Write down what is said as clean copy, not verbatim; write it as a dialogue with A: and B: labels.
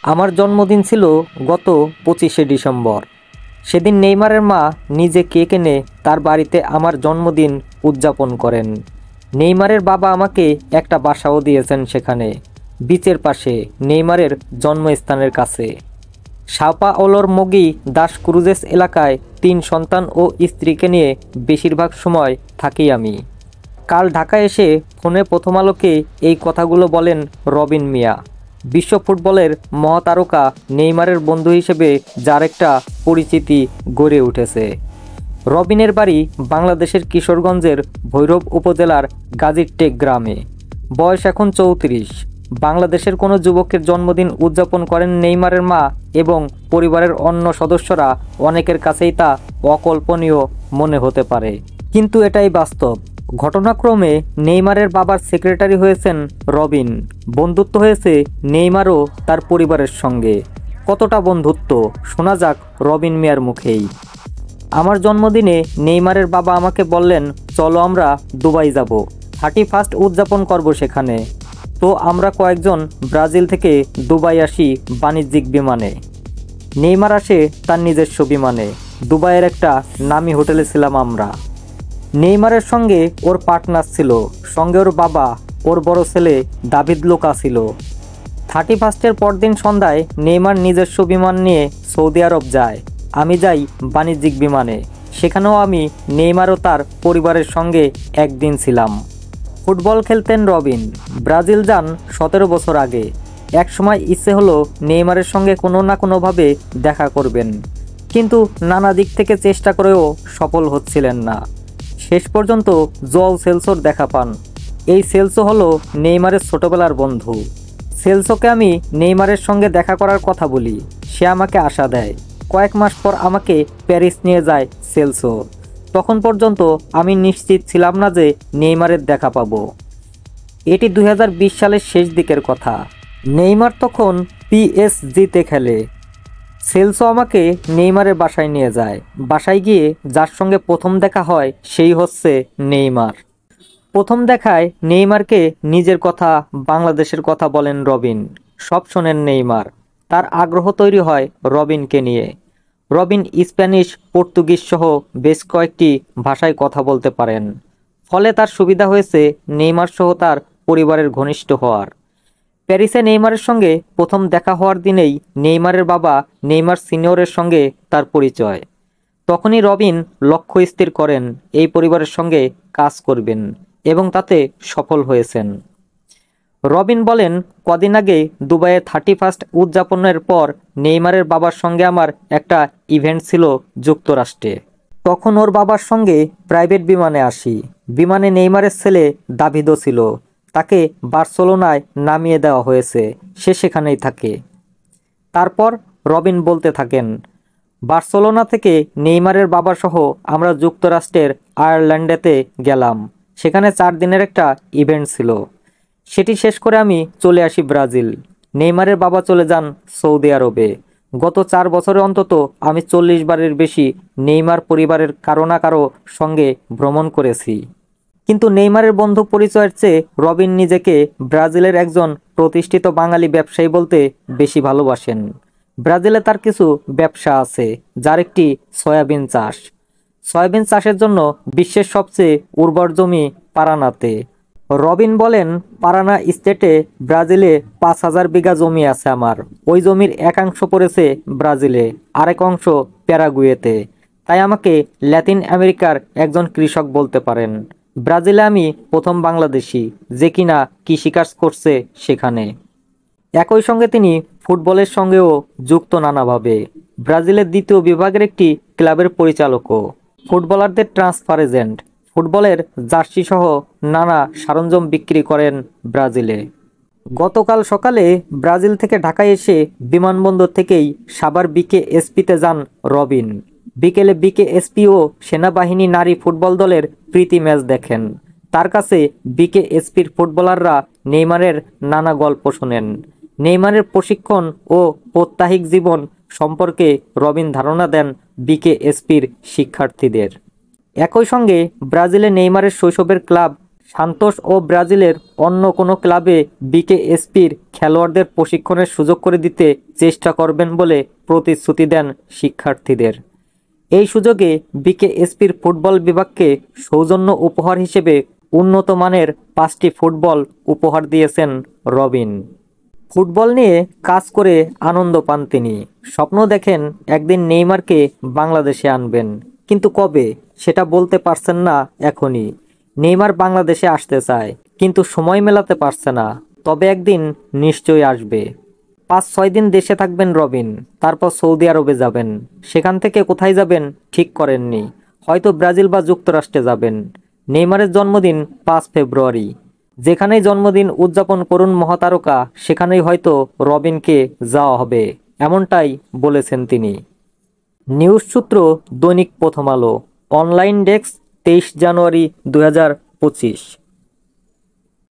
A: আমার জন্মদিন ছিল গত 25শে ডিসেম্বর। সেদিন নেইমারের মা নিজে কেক এনে তার বাড়িতে আমার জন্মদিন উদযাপন করেন। নেইমারের বাবা আমাকে একটা বাসাও দিয়েছেন সেখানে, বিচের পাশে, নেইমারের জন্মস্থানের কাছে। সাও পাওলোর মগি দাস ক্রুজেস এলাকায় 3 সন্তান ও স্ত্রীকে নিয়ে বেশিরভাগ সময় থাকি আমি। কাল ঢাকায় এসে ফোনে প্রথম আলোকে এই কথাগুলো বলেন রবিন মিয়া, বিশ্ব ফুটবলের মহাতারকা নেইমারের বন্ধু হিসেবে যার একটা পরিচিতি গড়ে উঠেছে। রবিনের বাড়ি বাংলাদেশের কিশোরগঞ্জের ভৈরব উপজেলার গাজীরটেক গ্রামে। বয়স এখন 34। বাংলাদেশের কোনো যুবকের জন্মদিন উদযাপন করেন নেইমারের মা এবং পরিবারের অন্য সদস্যরা। অনেকের কাছেই তা অকল্পনীয় মনে হতে পারে, কিন্তু এটাই বাস্তব। ঘটনাক্রমে নেইমারের বাবার সেক্রেটারি হয়েছেন রবিন। বন্ধুত্ব হয়েছে নেইমারও তার পরিবারের সঙ্গে। কতটা বন্ধুত্ব শোনা যাক রবিন মিয়ার মুখেই। আমার জন্মদিনে নেইমারের বাবা আমাকে বললেন, চলো আমরা দুবাই যাব, 31 উদযাপন করব সেখানে। তো আমরা কয়েকজন ব্রাজিল থেকে দুবাই আসি বাণিজ্যিক বিমানে। নেইমার আসে তার নিজস্ব বিমানে। দুবাইয়ের একটা নামি হোটেলে ছিলাম আমরা। নেইমারের সঙ্গে ওর পার্টনার ছিল, সঙ্গে ওর বাবা, ওর বড় ছেলে দাভিদ লুকা ছিল। 31-এর পরদিন সন্ধ্যায় নেইমার নিজস্ব বিমান নিয়ে সৌদি আরব যায়। আমি যাই বাণিজ্যিক বিমানে। সেখানেও আমি নেইমার ও তার পরিবারের সঙ্গে একদিন ছিলাম। ফুটবল খেলতেন রবিন। ব্রাজিল যান 17 বছর আগে। এক সময় ইচ্ছে হলো নেইমারের সঙ্গে কোনো না কোনোভাবে দেখা করবেন, কিন্তু নানা দিক থেকে চেষ্টা করেও সফল হচ্ছিলেন না। শেষ পর্যন্ত জোয়াও সেলসোর দেখা পান। এই সেলসো হলো নেইমারের ছোটবেলার বন্ধু। সেলসোকে আমি নেইমারের সঙ্গে দেখা করার কথা বলি। সে আমাকে আশা দেয়। কয়েক মাস পর আমাকে প্যারিস নিয়ে যায় সেলসো। তখন পর্যন্ত আমি নিশ্চিত ছিলাম না যে নেইমারের দেখা পাবো। এটি 2020 সালের শেষ দিকের কথা। নেইমার তখন পিএসজিতে খেলে। সেলসো আমাকে নেইমারের বাসায় নিয়ে যায়। বাসায় গিয়ে যার সঙ্গে প্রথম দেখা হয় সেই হচ্ছে নেইমার। প্রথম দেখায় নেইমারকে নিজের কথা, বাংলাদেশের কথা বলেন রবিন। সব শোনেন নেইমার। তার আগ্রহ তৈরি হয় রবিনকে নিয়ে। রবিন স্প্যানিশ, পর্তুগিজ সহ বেশ কয়েকটি ভাষায় কথা বলতে পারেন। ফলে তার সুবিধা হয়েছে নেইমার সহ তার পরিবারের ঘনিষ্ঠ হওয়ার। প্যারিসে নেইমারের সঙ্গে প্রথম দেখা হওয়ার দিনেই নেইমারের বাবা নেইমার সিনিয়রের সঙ্গে তার পরিচয়। তখনই রবিন লক্ষ্য স্থির করেন এই পরিবারের সঙ্গে কাজ করবেন, এবং তাতে সফল হয়েছেন। রবিন বলেন, কদিন আগে দুবাইয়ে 31 উদযাপনের পর নেইমারের বাবার সঙ্গে আমার একটা ইভেন্ট ছিল যুক্তরাষ্ট্রে। তখন ওর বাবার সঙ্গে প্রাইভেট বিমানে আসি। বিমানে নেইমারের ছেলে দাভিদও ছিল। তাকে বার্সেলোনায় নামিয়ে দেওয়া হয়েছে। সে সেখানেই থাকে। তারপর রবিন বলতে থাকেন, বার্সেলোনা থেকে নেইমারের বাবা সহ আমরা যুক্তরাষ্ট্রের আয়ারল্যান্ডেতে গেলাম। সেখানে 4 দিনের একটা ইভেন্ট ছিল। সেটি শেষ করে আমি চলে আসি ব্রাজিল। নেইমারের বাবা চলে যান সৌদি আরবে। গত 4 বছরে অন্তত আমি 40 বারের বেশি নেইমার পরিবারের কারো না কারো সঙ্গে ভ্রমণ করেছি। কিন্তু নেইমারের বন্ধু পরিচয়ের চেয়ে রবিন নিজেকে ব্রাজিলের একজন প্রতিষ্ঠিত বাঙালি ব্যবসায়ী বলতে বেশি ভালোবাসেন। ব্রাজিলে তার কিছু ব্যবসা আছে, যার একটি সয়াবিন চাষ। সয়াবিন চাষের জন্য বিশ্বের সবচেয়ে উর্বর জমি পারানাতে। রবিন বলেন, পারানা স্টেটে ব্রাজিলে 5000 বিঘা জমি আছে আমার। ওই জমির একাংশ পড়েছে ব্রাজিলে, আরেক অংশ প্যারাগুয়েতে। তাই আমাকে ল্যাতিন আমেরিকার একজন কৃষক বলতে পারেন। ব্রাজিলে আমি প্রথম বাংলাদেশি যে কিনা কৃষিকাজ করছে সেখানে। একই সঙ্গে তিনি ফুটবলের সঙ্গেও যুক্ত নানাভাবে। ব্রাজিলের 2য় বিভাগের একটি ক্লাবের পরিচালকও। ফুটবলারদের ট্রান্সফার এজেন্ট। ফুটবলের জার্সি সহ নানা সরঞ্জাম বিক্রি করেন ব্রাজিলে। গতকাল সকালে ব্রাজিল থেকে ঢাকায় এসে বিমানবন্দর থেকেই সাভার বিকেএসপিতে যান রবিন। বিকেলে বিকেএসপি ও সেনাবাহিনী নারী ফুটবল দলের প্রীতি ম্যাচ দেখেন। তার কাছে বিকেএসপির ফুটবলাররা নেইমারের নানা গল্প শোনেন। নেইমারের প্রশিক্ষণ ও প্রত্যাহিক জীবন সম্পর্কে রবিন ধারণা দেন বিকেএসপির শিক্ষার্থীদের। একই সঙ্গে ব্রাজিলে নেইমারের শৈশবের ক্লাব সান্তোস ও ব্রাজিলের অন্য কোনো ক্লাবে বিকেএসপির খেলোয়াড়দের প্রশিক্ষণের সুযোগ করে দিতে চেষ্টা করবেন বলে প্রতিশ্রুতি দেন শিক্ষার্থীদের। এই সুযোগে বিকেএসপির ফুটবল বিভাগকে সৌজন্য উপহার হিসেবে উন্নত মানের 5টি ফুটবল উপহার দিয়েছেন রবিন। ফুটবল নিয়ে কাজ করে আনন্দ পান তিনি। স্বপ্ন দেখেন একদিন নেইমারকে বাংলাদেশে আনবেন, কিন্তু কবে সেটা বলতে পারছেন না এখনই। নেইমার বাংলাদেশে আসতে চায়, কিন্তু সময় মেলাতে পারছে না। তবে একদিন নিশ্চয়ই আসবে। 5-6 দিন দেশে থাকবেন রবিন, তারপর সৌদি আরবে যাবেন। সেখান থেকে কোথায় যাবেন ঠিক করেননি, হয়তো ব্রাজিল বা যুক্তরাষ্ট্রে যাবেন। নেইমারের জন্মদিন 5 ফেব্রুয়ারি। যেখানেই জন্মদিন উদযাপন করুন মহাতারকা, সেখানেই হয়তো রবিনকে যাওয়া হবে, এমনটাই বলেছেন তিনি। নিউজ সূত্র দৈনিক প্রথম আলো, অনলাইন ডেস্ক 23 জানুয়ারি 2025।